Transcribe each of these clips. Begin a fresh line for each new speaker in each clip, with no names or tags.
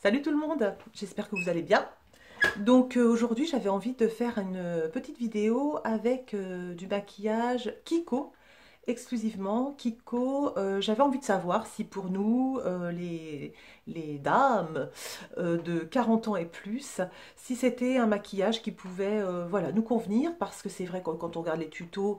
Salut tout le monde, j'espère que vous allez bien. Donc aujourd'hui j'avais envie de faire une petite vidéo avec du maquillage Kiko, exclusivement Kiko. J'avais envie de savoir si pour nous, les dames de 40 ans et plus, si c'était un maquillage qui pouvait voilà, nous convenir, parce que c'est vrai que quand on regarde les tutos,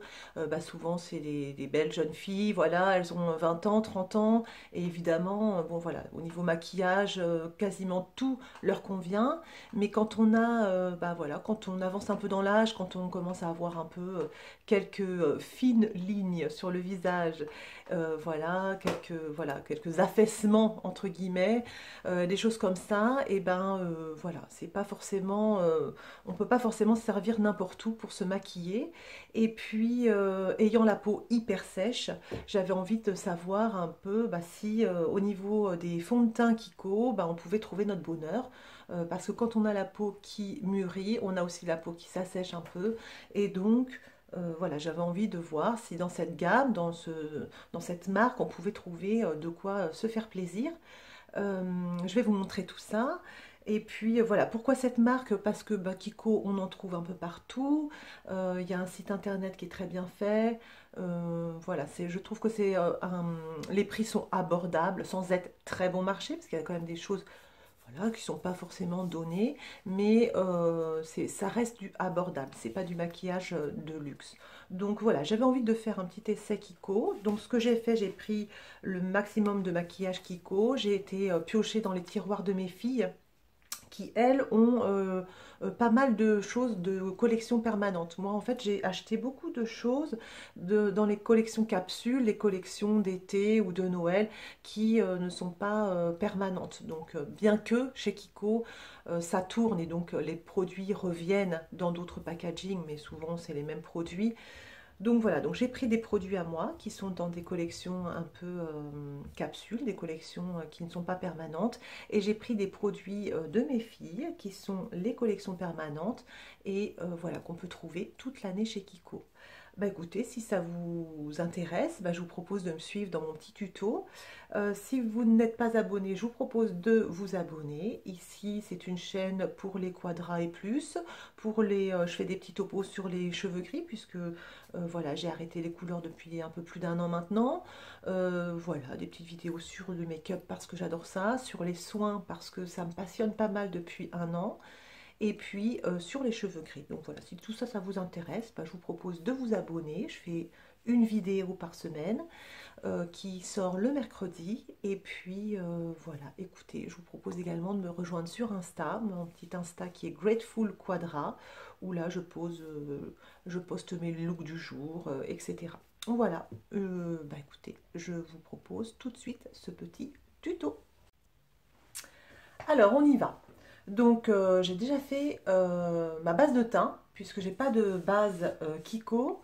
souvent c'est des belles jeunes filles, voilà, elles ont 20 ans, 30 ans, et évidemment, bon voilà, au niveau maquillage, quasiment tout leur convient, mais quand on a, voilà, quand on avance un peu dans l'âge, quand on commence à avoir un peu quelques fines lignes sur le visage, quelques affaissements entre guillemets, des choses comme ça, et voilà, c'est pas forcément, on peut pas forcément se servir n'importe où pour se maquiller. Et puis, ayant la peau hyper sèche, j'avais envie de savoir un peu si au niveau des fonds de teint Kiko, on pouvait trouver notre bonheur. Parce que quand on a la peau qui mûrit, on a aussi la peau qui s'assèche un peu. Et donc, voilà, j'avais envie de voir si dans cette gamme, dans cette marque, on pouvait trouver de quoi se faire plaisir. Je vais vous montrer tout ça. Et puis voilà, pourquoi cette marque? Parce que Kiko, on en trouve un peu partout. Il y a un site internet qui est très bien fait. Voilà, je trouve que les prix sont abordables sans être très bon marché, parce qu'il y a quand même des choses, voilà, qui sont pas forcément données, mais ça reste du abordable, c'est pas du maquillage de luxe. Donc voilà, j'avais envie de faire un petit essai Kiko. Donc ce que j'ai fait, j'ai pris le maximum de maquillage Kiko, j'ai été piocher dans les tiroirs de mes filles qui, elles, ont pas mal de choses de collection permanente. Moi, en fait, j'ai acheté beaucoup de choses dans les collections capsules, les collections d'été ou de Noël, qui ne sont pas permanentes. Donc, bien que chez Kiko, ça tourne et donc les produits reviennent dans d'autres packaging, mais souvent, c'est les mêmes produits. Donc voilà, donc j'ai pris des produits à moi qui sont dans des collections un peu capsules, des collections qui ne sont pas permanentes, et j'ai pris des produits de mes filles qui sont les collections permanentes et voilà, qu'on peut trouver toute l'année chez Kiko. Écoutez, si ça vous intéresse, je vous propose de me suivre dans mon petit tuto. Si vous n'êtes pas abonné, je vous propose de vous abonner. Ici, c'est une chaîne pour les quadras et plus. Je fais des petits topos sur les cheveux gris, puisque voilà, j'ai arrêté les couleurs depuis un peu plus d'un an maintenant. Voilà, des petites vidéos sur le make-up parce que j'adore ça, sur les soins parce que ça me passionne pas mal depuis un an, et puis sur les cheveux gris. Donc voilà, si tout ça, ça vous intéresse, je vous propose de vous abonner. Je fais une vidéo par semaine qui sort le mercredi. Et puis voilà, écoutez, je vous propose également de me rejoindre sur Insta, mon petit Insta qui est Grateful Quadra, où là je poste mes looks du jour, etc. Voilà, écoutez, je vous propose tout de suite ce petit tuto. Alors, on y va. Donc, j'ai déjà fait ma base de teint, puisque j'ai pas de base Kiko.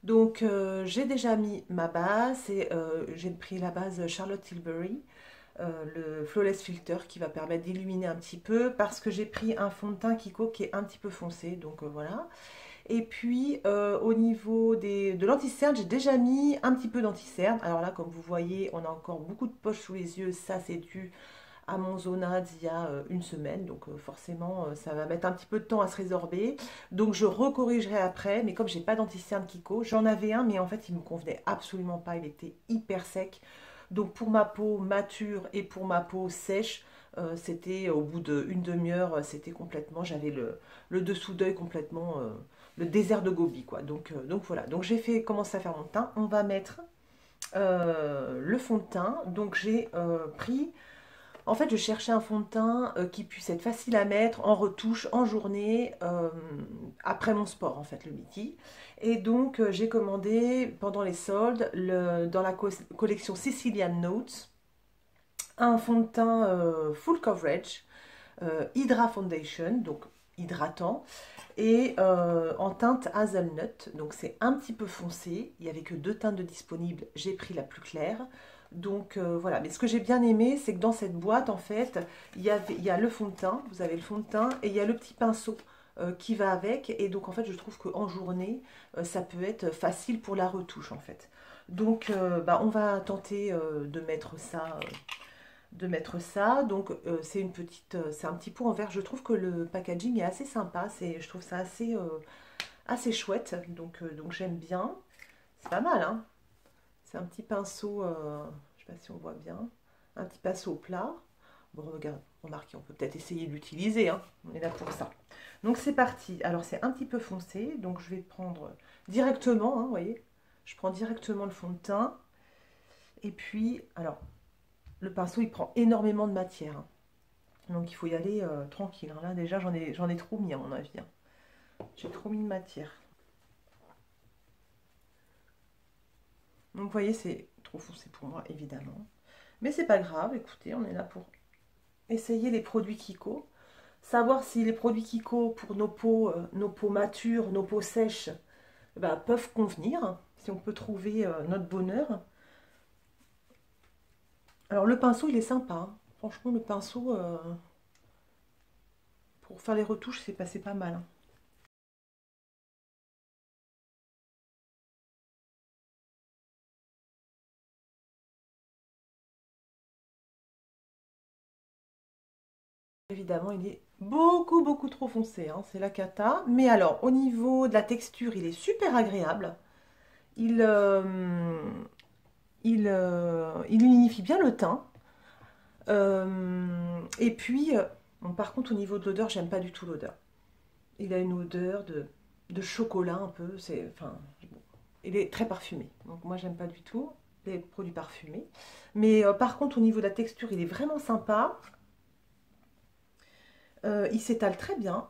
Donc, j'ai déjà mis ma base et j'ai pris la base Charlotte Tilbury, le Flawless Filter qui va permettre d'illuminer un petit peu, parce que j'ai pris un fond de teint Kiko qui est un petit peu foncé. Donc, voilà. Et puis, au niveau de l'anti-cerne, j'ai déjà mis un petit peu d'anti-cerne. Alors là, comme vous voyez, on a encore beaucoup de poches sous les yeux. Ça, c'est dû à mon zonade il y a une semaine, donc forcément ça va mettre un petit peu de temps à se résorber, donc je recorrigerai après. Mais comme j'ai pas d'anti-cerne Kiko, j'en avais un, mais en fait il me convenait absolument pas, il était hyper sec. Donc pour ma peau mature et pour ma peau sèche, c'était au bout d'une demi-heure, c'était complètement, j'avais le dessous d'œil complètement, le désert de Gobi quoi. Donc voilà, donc j'ai fait commencer à faire mon teint. On va mettre le fond de teint. Donc j'ai pris, en fait, je cherchais un fond de teint qui puisse être facile à mettre en retouche, en journée, après mon sport, en fait, le midi. Et donc, j'ai commandé pendant les soldes, dans la collection Sicilian Notes, un fond de teint full coverage, Hydra Foundation, donc hydratant, et en teinte hazelnut. Donc, c'est un petit peu foncé. Il n'y avait que deux teintes de disponibles. J'ai pris la plus claire. Donc voilà, mais ce que j'ai bien aimé, c'est que dans cette boîte, en fait, il y a le fond de teint, vous avez le fond de teint, et il y a le petit pinceau qui va avec. Et donc en fait, je trouve qu'en journée, ça peut être facile pour la retouche, en fait. Donc on va tenter de mettre ça de mettre ça. Donc c'est une petite, c'est un petit pot en verre. Je trouve que le packaging est assez sympa. Je trouve ça assez chouette. Donc j'aime bien. C'est pas mal, hein. C'est un petit pinceau, je sais pas si on voit bien, un petit pinceau plat. Bon, regarde, remarquez, on peut peut-être essayer de l'utiliser, hein. On est là pour ça. Donc c'est parti. Alors c'est un petit peu foncé, donc je vais prendre directement, hein, vous voyez, je prends directement le fond de teint. Et puis, alors, le pinceau, il prend énormément de matière, hein. Donc il faut y aller tranquille, hein. Là déjà, j'en ai trop mis à mon avis, hein. J'ai trop mis de matière. Donc vous voyez, c'est trop foncé pour moi, évidemment. Mais c'est pas grave, écoutez, on est là pour essayer les produits Kiko. Savoir si les produits Kiko pour nos peaux matures, nos peaux sèches, bah, peuvent convenir. Si on peut trouver notre bonheur. Alors le pinceau, il est sympa, hein. Franchement, le pinceau, pour faire les retouches, c'est passé pas mal, hein. Évidemment, il est beaucoup trop foncé, hein. C'est la cata. Mais alors, au niveau de la texture, il est super agréable. Il, il unifie bien le teint. Et puis, bon, par contre, au niveau de l'odeur, j'aime pas du tout l'odeur. Il a une odeur de chocolat un peu. Enfin, bon, il est très parfumé. Donc moi, j'aime pas du tout les produits parfumés. Mais par contre, au niveau de la texture, il est vraiment sympa. Il s'étale très bien.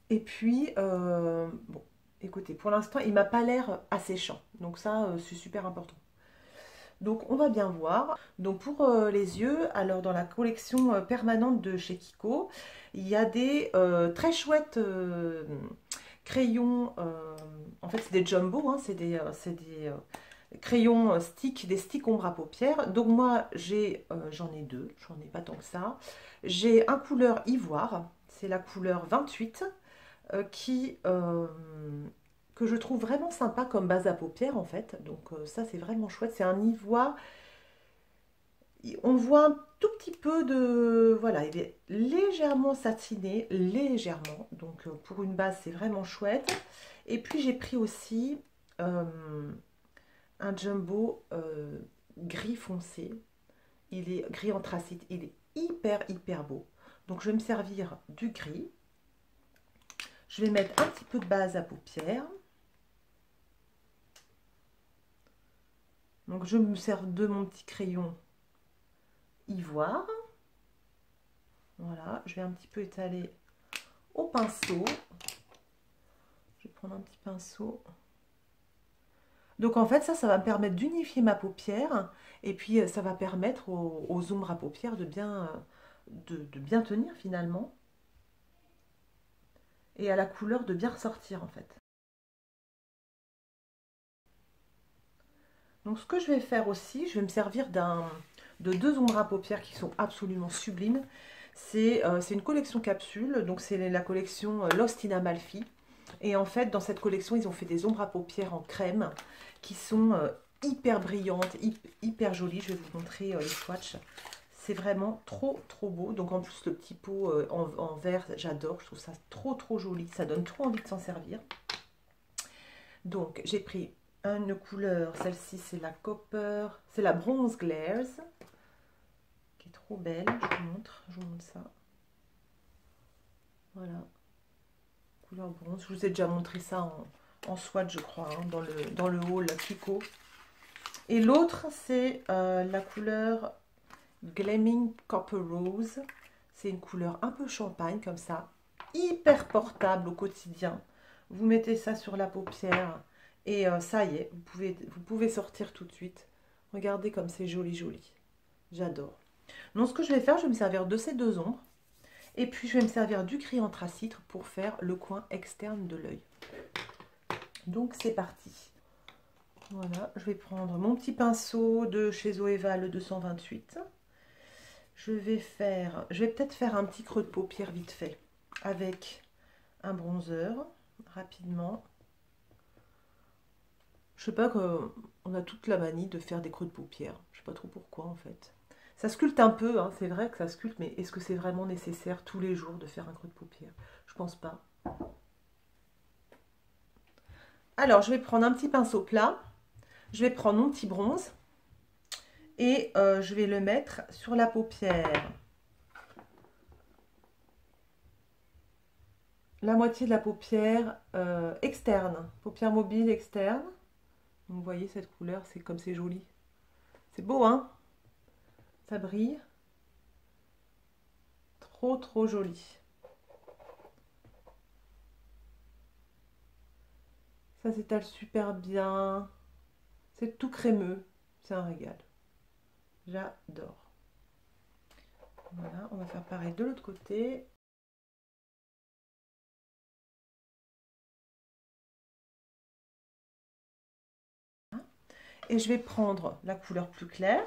Et puis, bon, écoutez, pour l'instant, il m'a pas l'air asséchant. Donc ça, c'est super important. Donc on va bien voir. Donc pour les yeux, alors dans la collection permanente de chez Kiko, il y a des très chouettes crayons. En fait, c'est des jumbo, hein, c'est des crayons stick, des sticks ombre à paupières. Donc moi, j'en ai deux, j'en ai pas tant que ça. J'ai un couleur ivoire, c'est la couleur 28, qui que je trouve vraiment sympa comme base à paupières en fait. Donc ça c'est vraiment chouette. C'est un ivoire. On voit un tout petit peu de... Voilà, il est légèrement satiné, légèrement. Donc pour une base c'est vraiment chouette. Et puis j'ai pris aussi un jumbo gris foncé. Il est gris anthracite. Il est hyper beau. Donc je vais me servir du gris. Je vais mettre un petit peu de base à paupières. Donc je me sers de mon petit crayon ivoire. Voilà, je vais un petit peu étaler au pinceau. Je vais prendre un petit pinceau. Donc en fait, ça va me permettre d'unifier ma paupière. Et puis ça va permettre aux ombres à paupières de bien tenir finalement. Et à la couleur de bien ressortir en fait. Donc ce que je vais faire aussi, je vais me servir de deux ombres à paupières qui sont absolument sublimes. C'est une collection capsule, donc c'est la collection Lost in Amalfi. Et en fait, dans cette collection, ils ont fait des ombres à paupières en crème qui sont hyper brillantes, hyper jolies. Je vais vous montrer les swatchs. C'est vraiment trop beau. Donc en plus, le petit pot en verre, j'adore. Je trouve ça trop joli. Ça donne trop envie de s'en servir. Donc j'ai pris une couleur, celle-ci c'est la Copper, c'est la Bronze Glares, qui est trop belle. Je vous montre ça. Voilà, couleur bronze. Je vous ai déjà montré ça en swatch, je crois, hein, dans le haul Kiko. Et l'autre, c'est la couleur Gleaming Copper Rose. C'est une couleur un peu champagne, comme ça. Hyper portable au quotidien. Vous mettez ça sur la paupière et ça y est, vous pouvez sortir tout de suite. Regardez comme c'est joli. J'adore. Donc ce que je vais faire, je vais me servir de ces deux ombres. Et puis je vais me servir du gris anthracite pour faire le coin externe de l'œil. Donc c'est parti. Voilà, je vais prendre mon petit pinceau de chez Zoeva, le 228. Je vais peut-être faire un petit creux de paupière vite fait avec un bronzer rapidement. Je sais pas qu'on a toute la manie de faire des creux de paupière. Je sais pas trop pourquoi en fait. Ça sculpte un peu, hein, c'est vrai que ça sculpte, mais est-ce que c'est vraiment nécessaire tous les jours de faire un creux de paupière? Je pense pas. Alors, je vais prendre un petit pinceau plat, je vais prendre mon petit bronze et je vais le mettre sur la paupière. La moitié de la paupière externe, paupière mobile externe. Donc, vous voyez cette couleur, c'est comme c'est joli. C'est beau, hein? Ça brille. Trop, trop joli. Ça s'étale super bien. C'est tout crémeux. C'est un régal. J'adore. Voilà, on va faire pareil de l'autre côté. Et je vais prendre la couleur plus claire,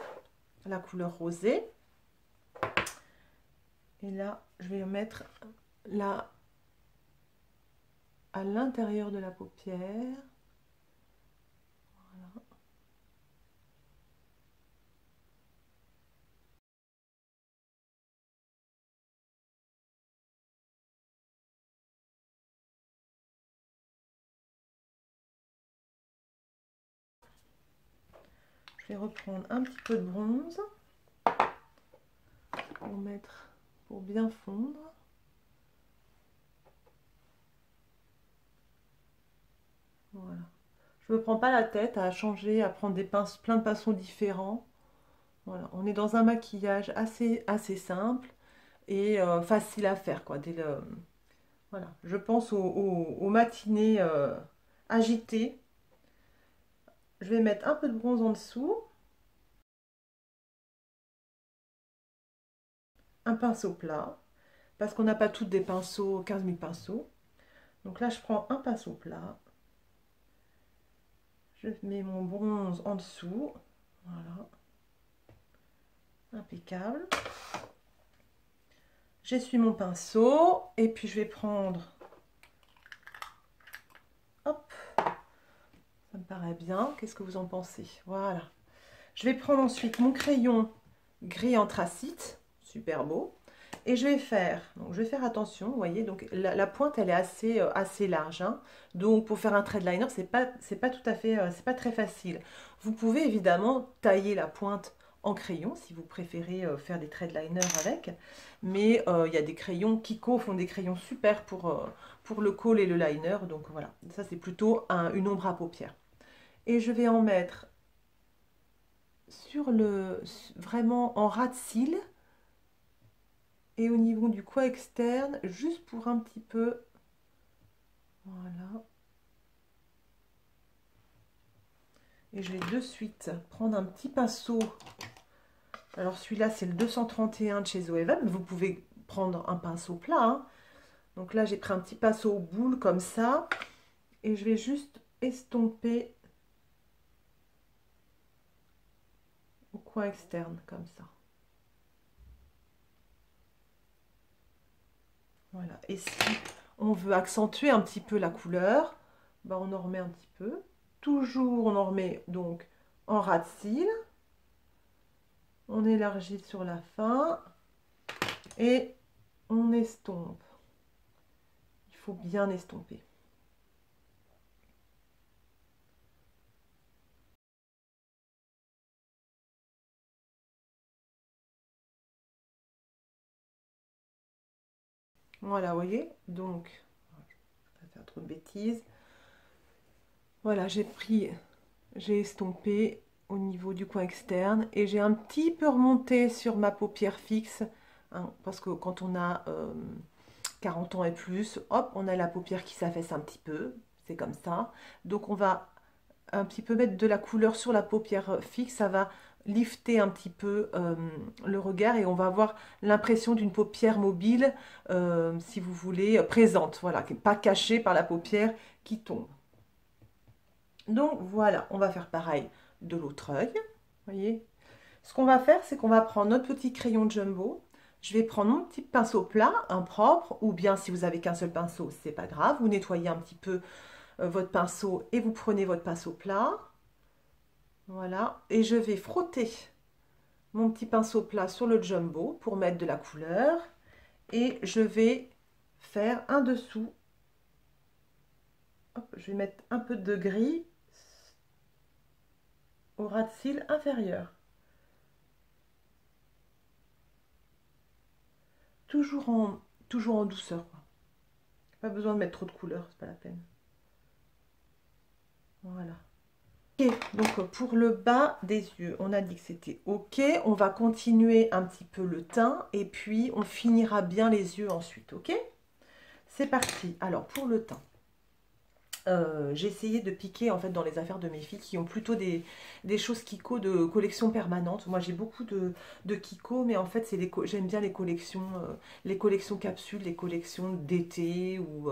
la couleur rosée. Et là, je vais mettre là à l'intérieur de la paupière. Voilà. Je vais reprendre un petit peu de bronze pour mettre, pour bien fondre. Voilà. Je ne me prends pas la tête à changer, à prendre plein de pinceaux différents. Voilà. On est dans un maquillage assez simple et facile à faire, quoi. Voilà. Je pense aux matinées agitées. Je vais mettre un peu de bronze en dessous. Un pinceau plat. Parce qu'on n'a pas toutes des pinceaux, 15 000 pinceaux. Donc là, je prends un pinceau plat. Je mets mon bronze en dessous. Voilà. Impeccable. J'essuie mon pinceau. Et puis, je vais prendre... Hop. Ça me paraît bien. Qu'est-ce que vous en pensez? Voilà. Je vais prendre ensuite mon crayon gris anthracite. Super beau. Et je vais faire, donc je vais faire attention, vous voyez, donc la pointe elle est assez large, hein. Donc pour faire un trait de liner, c'est pas tout à fait, c'est pas très facile. Vous pouvez évidemment tailler la pointe en crayon si vous préférez faire des traits de liner avec, mais il y a des crayons, Kiko font des crayons super pour le col et le liner, donc voilà, ça c'est plutôt une ombre à paupières. Et je vais en mettre vraiment en ras de cils. Et au niveau du coin externe, juste pour un petit peu, voilà. Et je vais de suite prendre un petit pinceau. Alors celui-là, c'est le 231 de chez Zoeva, mais vous pouvez prendre un pinceau plat, hein. Donc là, j'ai pris un petit pinceau boule comme ça. Et je vais juste estomper au coin externe, comme ça. Voilà. Et si on veut accentuer un petit peu la couleur, ben on en remet un petit peu. Toujours, on en remet donc en ras de cils. On élargit sur la fin et on estompe. Il faut bien estomper. Voilà, vous voyez, donc, je ne vais pas faire trop de bêtises. Voilà, j'ai estompé au niveau du coin externe et j'ai un petit peu remonté sur ma paupière fixe, hein, parce que quand on a 40 ans et plus, hop, on a la paupière qui s'affaisse un petit peu, c'est comme ça. Donc on va un petit peu mettre de la couleur sur la paupière fixe, ça va lifter un petit peu le regard et on va avoir l'impression d'une paupière mobile, si vous voulez, présente, voilà, qui n'est pas cachée par la paupière qui tombe. Donc voilà, on va faire pareil de l'autre œil, voyez. Ce qu'on va faire, c'est qu'on va prendre notre petit crayon jumbo. Je vais prendre mon petit pinceau plat, impropre, ou bien si vous avez qu'un seul pinceau, c'est pas grave, vous nettoyez un petit peu votre pinceau et vous prenez votre pinceau plat. Voilà, et je vais frotter mon petit pinceau plat sur le jumbo pour mettre de la couleur. Et je vais faire un dessous. Hop, je vais mettre un peu de gris au ras de cils inférieur. Toujours en douceur, quoi. Pas besoin de mettre trop de couleur, c'est pas la peine. Voilà. Ok, donc pour le bas des yeux, on a dit que c'était ok. On va continuer un petit peu le teint et puis on finira bien les yeux ensuite, ok? C'est parti. Alors pour le teint. J'ai essayé de piquer en fait dans les affaires de mes filles qui ont plutôt des choses Kiko de collection permanente. Moi j'ai beaucoup de Kiko, mais en fait j'aime bien les collections capsules, les collections d'été ou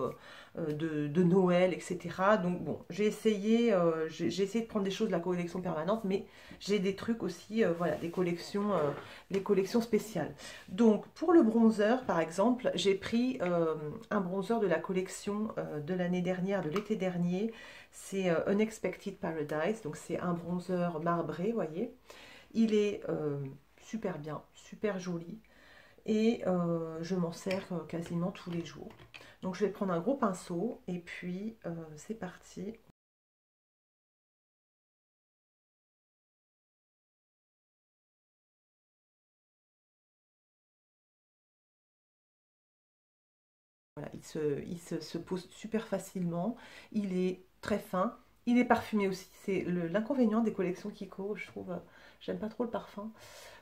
de Noël, etc. Donc bon, j'ai essayé de prendre des choses de la collection permanente, mais j'ai des trucs aussi, voilà, les collections spéciales. Donc pour le bronzer par exemple, j'ai pris un bronzer de la collection de l'année dernière, de l'été dernier. C'est Unexpected Paradise, donc c'est un bronzer marbré, vous voyez. Il est super bien, super joli et je m'en sers quasiment tous les jours. Donc je vais prendre un gros pinceau et puis c'est parti. Voilà, se pose super facilement, il est très fin, il est parfumé aussi. C'est l'inconvénient des collections Kiko, je trouve. J'aime pas trop le parfum.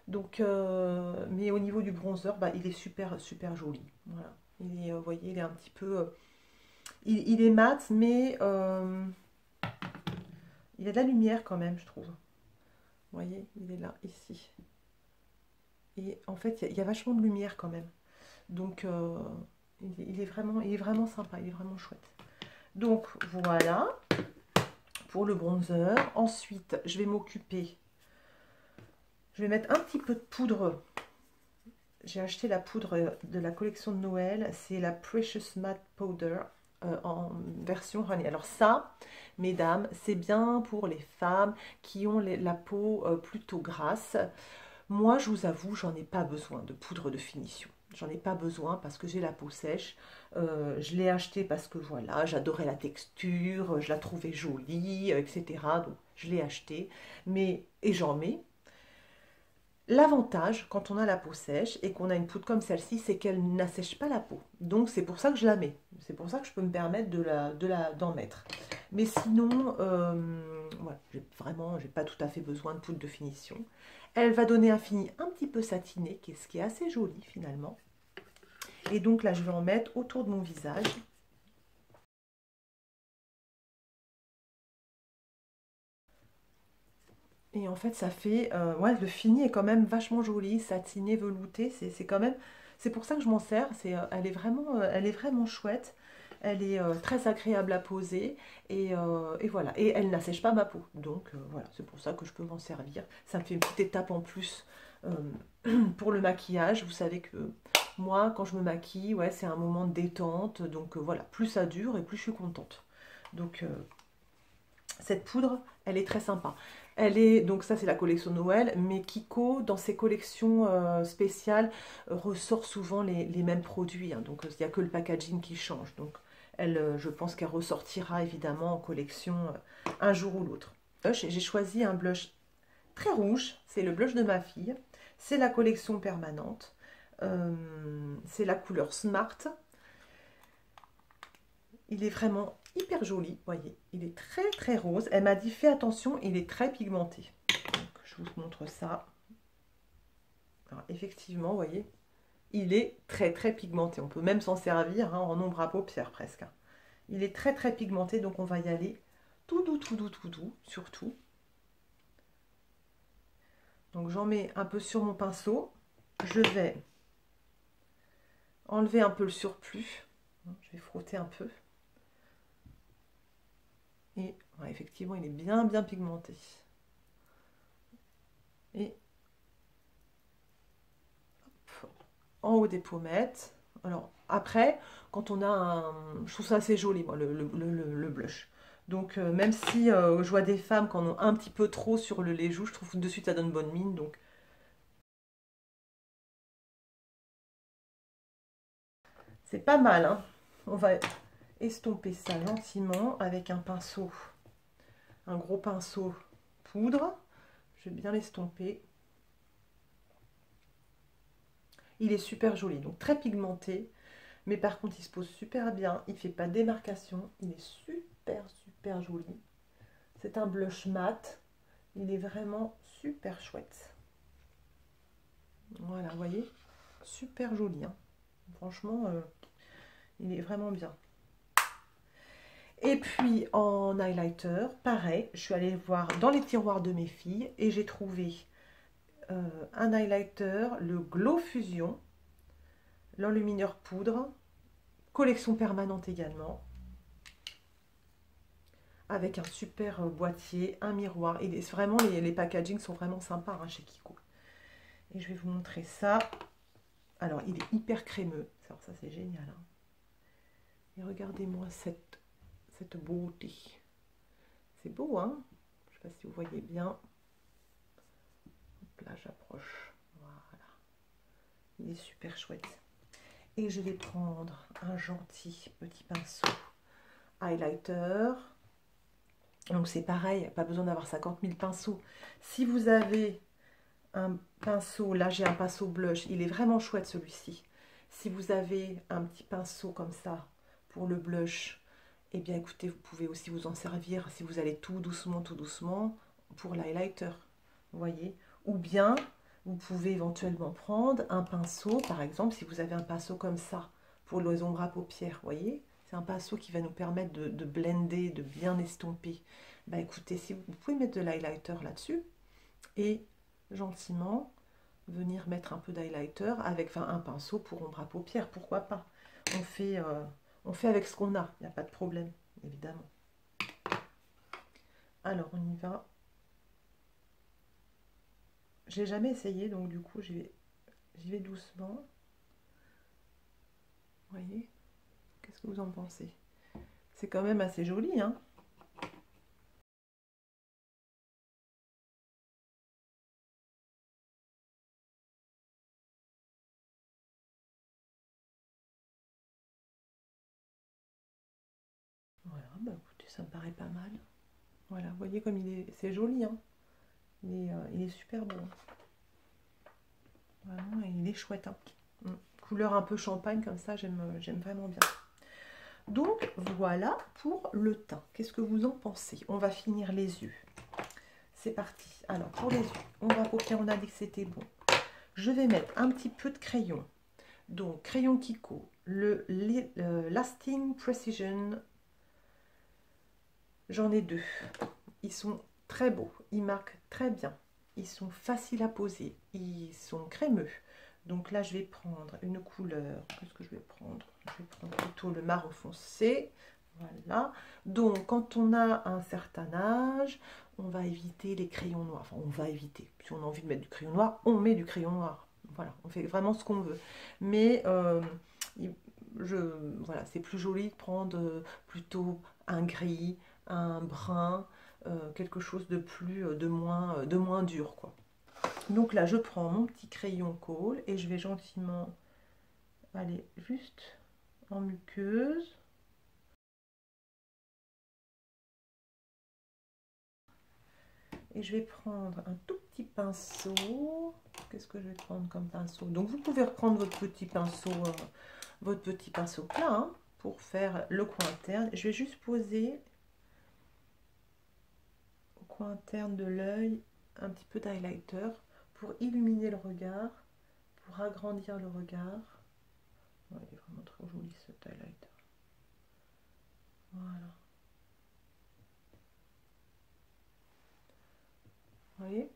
Donc, mais au niveau du bronzer, bah, il est super joli. Voilà. Vous voyez, il est un petit peu. Il est mat, mais il a de la lumière quand même, je trouve. Vous voyez, il est là, ici. Et en fait, il y a vachement de lumière quand même. Donc, il est vraiment sympa, il est vraiment chouette. Donc, voilà pour le bronzer. Ensuite, je vais m'occuper. Je vais mettre un petit peu de poudre. J'ai acheté la poudre de la collection de Noël. C'est la Precious Matte Powder en version honey. Alors ça, mesdames, c'est bien pour les femmes qui ont la peau plutôt grasse. Moi, je vous avoue, j'en ai pas besoin de poudre de finition. J'en ai pas besoin parce que j'ai la peau sèche. Je l'ai acheté parce que voilà, j'adorais la texture, je la trouvais jolie, etc. Donc je l'ai acheté. Et j'en mets. L'avantage, quand on a la peau sèche et qu'on a une poudre comme celle-ci, c'est qu'elle n'assèche pas la peau. Donc c'est pour ça que je la mets. C'est pour ça que je peux me permettre d'en mettre. Mais sinon, voilà, j'ai pas tout à fait besoin de poudre de finition. Elle va donner un fini un petit peu satiné, ce qui est assez joli finalement. Et donc là, je vais en mettre autour de mon visage. Et en fait, ça fait... ouais, le fini est quand même vachement joli, satiné, velouté. C'est quand même... C'est pour ça que je m'en sers. Elle est vraiment chouette. Elle est très agréable à poser. Et voilà. Et elle n'assèche pas ma peau. Donc voilà, c'est pour ça que je peux m'en servir. Ça me fait une petite étape en plus pour le maquillage. Vous savez que moi, quand je me maquille, ouais, c'est un moment de détente. Donc voilà, plus ça dure et plus je suis contente. Donc... cette poudre, elle est très sympa. Donc ça c'est la collection Noël, mais Kiko, dans ses collections spéciales, ressort souvent les mêmes produits. Hein. Donc il n'y a que le packaging qui change. Donc je pense qu'elle ressortira évidemment en collection un jour ou l'autre. J'ai choisi un blush très rouge, c'est le blush de ma fille. C'est la collection permanente. C'est la couleur Smart. Il est vraiment hyper joli, voyez, il est très rose. Elle m'a dit fais attention, il est très pigmenté. Donc je vous montre ça. Alors, effectivement, vous voyez, il est très pigmenté. On peut même s'en servir hein, en ombre à paupières presque. Il est très pigmenté, donc on va y aller tout doux, surtout. Donc j'en mets un peu sur mon pinceau. Je vais enlever un peu le surplus. Je vais frotter un peu. Et ouais, effectivement, il est bien pigmenté. Et hop, en haut des pommettes. Alors après, quand on a un... Je trouve ça assez joli, moi, le blush. Donc même si je vois des femmes qui en ont un petit peu trop sur les joues, je trouve que de suite ça donne bonne mine. Donc C'est pas mal, hein. On va estomper ça gentiment avec un pinceau, un gros pinceau poudre. Je vais bien l'estomper. Il est super joli, donc très pigmenté. Mais par contre, il se pose super bien. Il ne fait pas de démarcation. Il est super, super joli. C'est un blush mat. Il est vraiment super chouette. Voilà, vous voyez, super joli, hein. Franchement, il est vraiment bien. Et puis en highlighter, pareil, je suis allée voir dans les tiroirs de mes filles et j'ai trouvé un highlighter, le Glow Fusion, l'enlumineur poudre, collection permanente également, avec un super boîtier, un miroir. Et vraiment, les packagings sont vraiment sympas, hein, chez Kiko. Et je vais vous montrer ça. Alors, il est hyper crémeux. Alors, ça, c'est génial, hein. Et regardez-moi cette beauté. C'est beau, hein? Je ne sais pas si vous voyez bien. Hop là, j'approche. Voilà. Il est super chouette. Et je vais prendre un gentil petit pinceau highlighter. Donc c'est pareil, pas besoin d'avoir 50 000 pinceaux. Si vous avez un pinceau, là j'ai un pinceau blush, il est vraiment chouette celui-ci. Si vous avez un petit pinceau comme ça pour le blush, eh bien écoutez, vous pouvez aussi vous en servir si vous allez tout doucement pour l'highlighter. Vous voyez? Ou bien vous pouvez éventuellement prendre un pinceau, par exemple, si vous avez un pinceau comme ça pour les ombres à paupières, vous voyez? C'est un pinceau qui va nous permettre de blender, de bien estomper. Bah écoutez, si vous pouvez mettre de l'highlighter là-dessus et gentiment venir mettre un peu d'highlighter avec un pinceau pour ombre à paupières, pourquoi pas. On fait avec ce qu'on a, il n'y a pas de problème, évidemment. Alors on y va. J'ai jamais essayé, donc du coup j'y vais doucement. Vous voyez? Qu'est-ce que vous en pensez? C'est quand même assez joli, hein? Voilà, bah écoutez, ça me paraît pas mal. Voilà, vous voyez comme c'est joli, hein? Il est super beau. Vraiment, il est chouette, hein? Couleur un peu champagne, comme ça, j'aime vraiment bien. Donc, voilà pour le teint. Qu'est-ce que vous en pensez? On va finir les yeux. C'est parti. Alors, pour les yeux, on va paupières, on a dit que c'était bon. Je vais mettre un petit peu de crayon. Donc, crayon Kiko, le Lasting Precision. J'en ai deux. Ils sont très beaux. Ils marquent très bien. Ils sont faciles à poser. Ils sont crémeux. Donc là, je vais prendre une couleur. Qu'est-ce que je vais prendre? Je vais prendre plutôt le marron foncé. Voilà. Donc, quand on a un certain âge, on va éviter les crayons noirs. Enfin, on va éviter. Si on a envie de mettre du crayon noir, on met du crayon noir. Voilà, on fait vraiment ce qu'on veut. Mais voilà, c'est plus joli de prendre plutôt un gris, un brun, quelque chose de moins dur, quoi. Donc là, je prends mon petit crayon colle et je vais gentiment aller juste en muqueuse. Et je vais prendre un tout petit pinceau. Qu'est-ce que je vais prendre comme pinceau? Donc vous pouvez reprendre votre petit pinceau plat, hein, pour faire le coin interne. Je vais juste poser au coin interne de l'œil un petit peu d'highlighter pour illuminer le regard, pour agrandir le regard. Ouais, il est vraiment trop joli cet highlighter. Voilà. Vous voyez?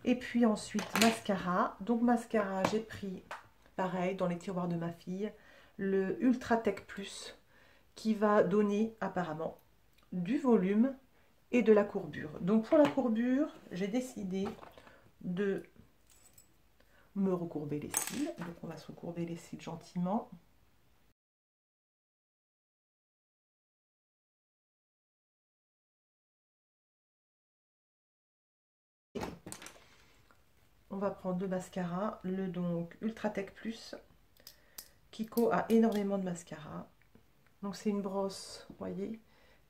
Et puis ensuite, mascara. Donc mascara, j'ai pris, pareil, dans les tiroirs de ma fille, le Ultra Tech Plus, qui va donner apparemment du volume et de la courbure. Donc pour la courbure, j'ai décidé de me recourber les cils. Donc on va se recourber les cils gentiment. On va prendre le mascara, le donc Ultra Tech Plus, Kiko a énormément de mascara. Donc c'est une brosse, vous voyez,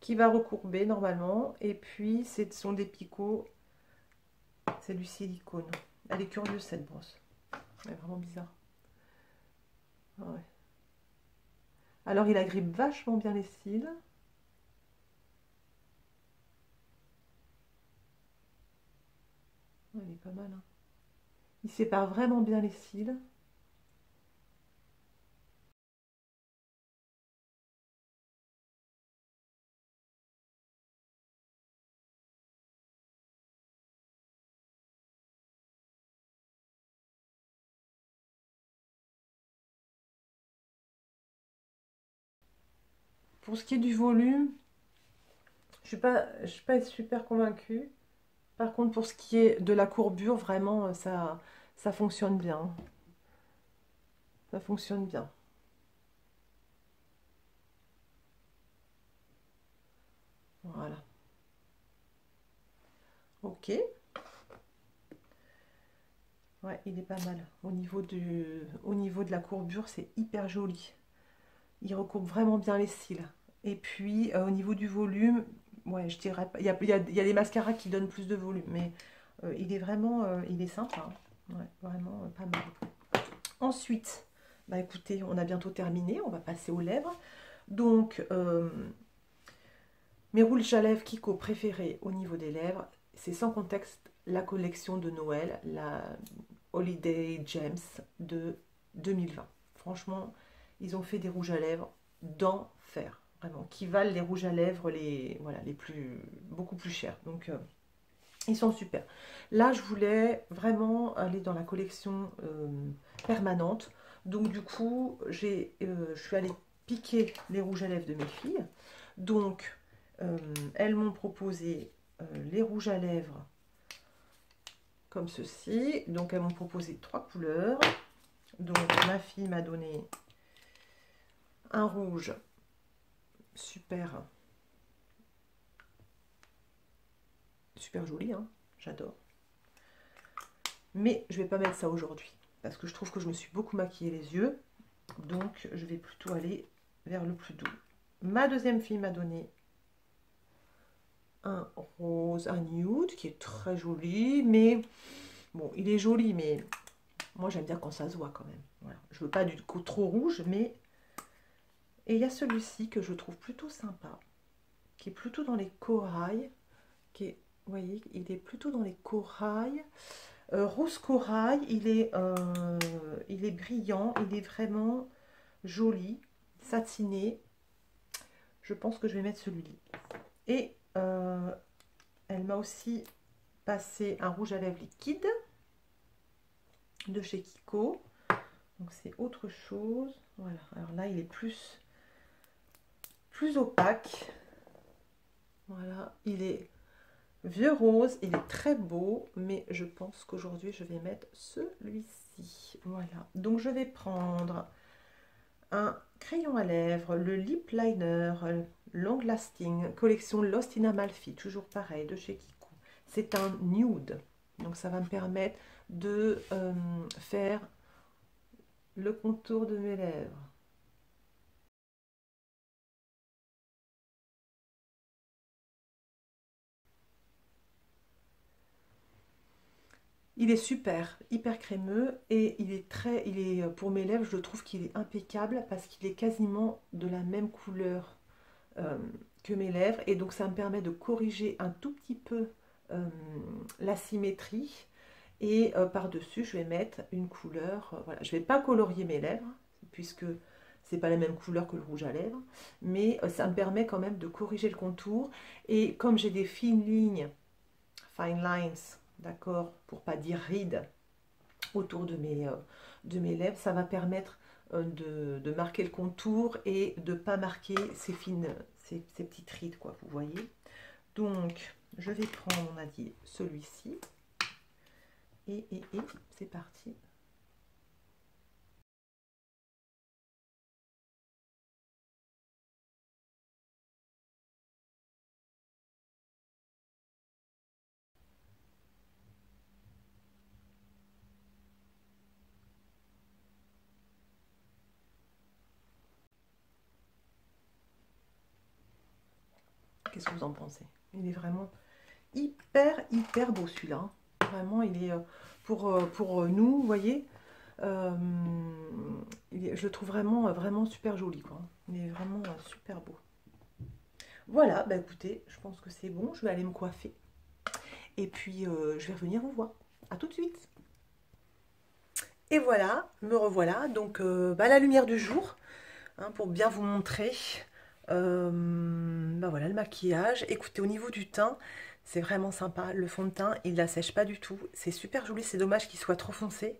qui va recourber normalement. Et puis ce sont des picots, c'est du silicone. Elle est curieuse cette brosse. Elle est vraiment bizarre. Ouais. Alors il agrippe vachement bien les cils. Ouais, il est pas mal, hein. Il sépare vraiment bien les cils. Pour ce qui est du volume, je suis pas super convaincue. Par contre, pour ce qui est de la courbure, vraiment, ça fonctionne bien. Ça fonctionne bien. Voilà. Ok. Ouais, il est pas mal. Au niveau de la courbure, c'est hyper joli. Il recourbe vraiment bien les cils. Et puis, au niveau du volume, ouais, je dirais pas. Il y a des mascaras qui donnent plus de volume, mais il est sympa, hein. Ouais, vraiment pas mal. Ensuite, bah écoutez, on a bientôt terminé. On va passer aux lèvres. Donc, mes rouges à lèvres Kiko préférés au niveau des lèvres, c'est sans contexte la collection de Noël, la Holiday Gems de 2020. Franchement, ils ont fait des rouges à lèvres d'enfer, vraiment, qui valent les rouges à lèvres voilà, beaucoup plus chers. Donc, ils sont super. Là, je voulais vraiment aller dans la collection permanente. Donc, du coup, je suis allée piquer les rouges à lèvres de mes filles. Donc, elles m'ont proposé les rouges à lèvres comme ceci. Donc, elles m'ont proposé 3 couleurs. Donc, ma fille m'a donné un rouge super, super joli, hein, j'adore. Mais je vais pas mettre ça aujourd'hui parce que je trouve que je me suis beaucoup maquillé les yeux. Donc, je vais plutôt aller vers le plus doux. Ma deuxième fille m'a donné un rose, un nude qui est très joli, mais bon, il est joli, mais moi j'aime bien quand ça se voit quand même. Voilà. Je veux pas du coup trop rouge, mais et il y a celui-ci que je trouve plutôt sympa, qui est plutôt dans les corails, vous voyez, il est plutôt dans les corails. Rose corail, il est brillant, il est vraiment joli, satiné. Je pense que je vais mettre celui-là. Et elle m'a aussi passé un rouge à lèvres liquide de chez Kiko. Donc c'est autre chose. Voilà. Alors là, il est plus opaque. Voilà. Il est vieux rose. Il est très beau. Mais je pense qu'aujourd'hui, je vais mettre celui-ci. Voilà. Donc je vais prendre un crayon à lèvres, le lip liner long lasting, collection Lost in Amalfi, toujours pareil, de chez Kiko. C'est un nude, donc ça va me permettre de faire le contour de mes lèvres. Il est super, hyper crémeux et pour mes lèvres, je trouve qu'il est impeccable parce qu'il est quasiment de la même couleur euh, que mes lèvres et donc ça me permet de corriger un tout petit peu euh, la symétrie et par-dessus je vais mettre une couleur, voilà, je vais pas colorier mes lèvres puisque c'est pas la même couleur que le rouge à lèvres, mais ça me permet quand même de corriger le contour et comme j'ai des fine lines, d'accord, pour pas dire rides autour de mes lèvres, ça va permettre de marquer le contour et de ne pas marquer ces petites rides, quoi, vous voyez. Donc, je vais prendre, on a dit, celui-ci. Et c'est parti. Qu'est-ce que vous en pensez? Il est vraiment hyper beau celui-là, hein. Vraiment, il est pour nous, vous voyez, euh, je le trouve vraiment super joli, quoi. Il est vraiment super beau. Voilà, bah écoutez, je pense que c'est bon. Je vais aller me coiffer. Et puis, je vais revenir vous voir. À tout de suite. Et voilà, me revoilà. Donc, bah, la lumière du jour, hein, pour bien vous montrer. Bah voilà, le maquillage. Écoutez, au niveau du teint, c'est vraiment sympa. Le fond de teint, il ne la sèche pas du tout. C'est super joli. C'est dommage qu'il soit trop foncé.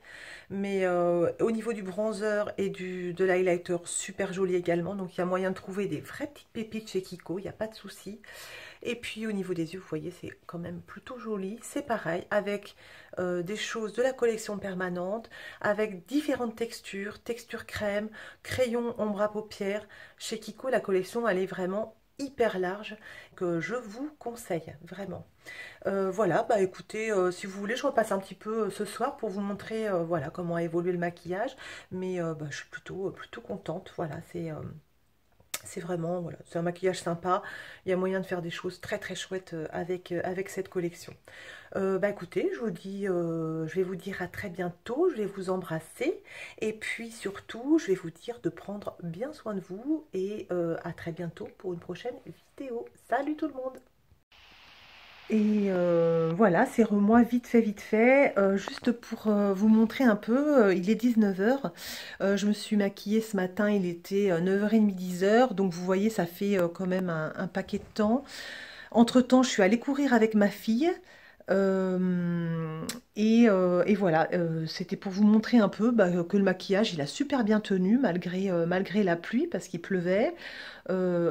Mais au niveau du bronzer et de l'highlighter, super joli également. Donc, il y a moyen de trouver des vraies petites pépites chez Kiko. Il n'y a pas de souci. Et puis au niveau des yeux, vous voyez, c'est quand même plutôt joli. C'est pareil, avec des choses de la collection permanente, avec différentes textures, texture crème, crayon, ombre à paupières. Chez Kiko, la collection, elle est vraiment hyper large, que je vous conseille, vraiment. Voilà, bah écoutez, si vous voulez, je repasse un petit peu ce soir pour vous montrer voilà, comment a évolué le maquillage. Mais bah, je suis plutôt contente, voilà, c'est vraiment, voilà, c'est un maquillage sympa. Il y a moyen de faire des choses très chouettes avec cette collection. Bah écoutez, je vous dis, je vais vous dire à très bientôt. Je vais vous embrasser. Et puis surtout, je vais vous dire de prendre bien soin de vous. Et à très bientôt pour une prochaine vidéo. Salut tout le monde! Et voilà, c'est moi vite fait, juste pour vous montrer un peu, il est 19h, je me suis maquillée ce matin, il était 9h30, 10h, donc vous voyez, ça fait quand même un paquet de temps. Entre-temps, je suis allée courir avec ma fille, euh, et voilà, c'était pour vous montrer un peu bah, que le maquillage, il a super bien tenu, malgré la pluie, parce qu'il pleuvait.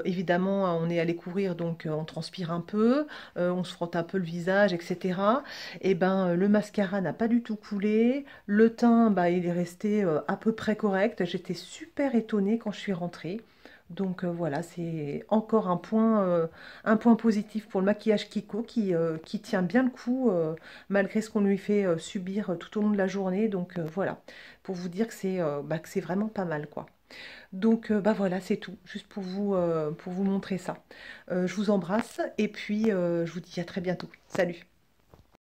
Évidemment, on est allé courir, donc on transpire un peu, on se frotte un peu le visage, etc. Et ben, le mascara n'a pas du tout coulé. Le teint, bah, il est resté à peu près correct. J'étais super étonnée quand je suis rentrée. Donc voilà, c'est encore un point positif pour le maquillage Kiko qui tient bien le coup malgré ce qu'on lui fait subir tout au long de la journée. Donc voilà, pour vous dire bah, que c'est vraiment pas mal, quoi. Donc bah voilà, c'est tout, juste pour vous montrer ça. Je vous embrasse et puis je vous dis à très bientôt. Salut!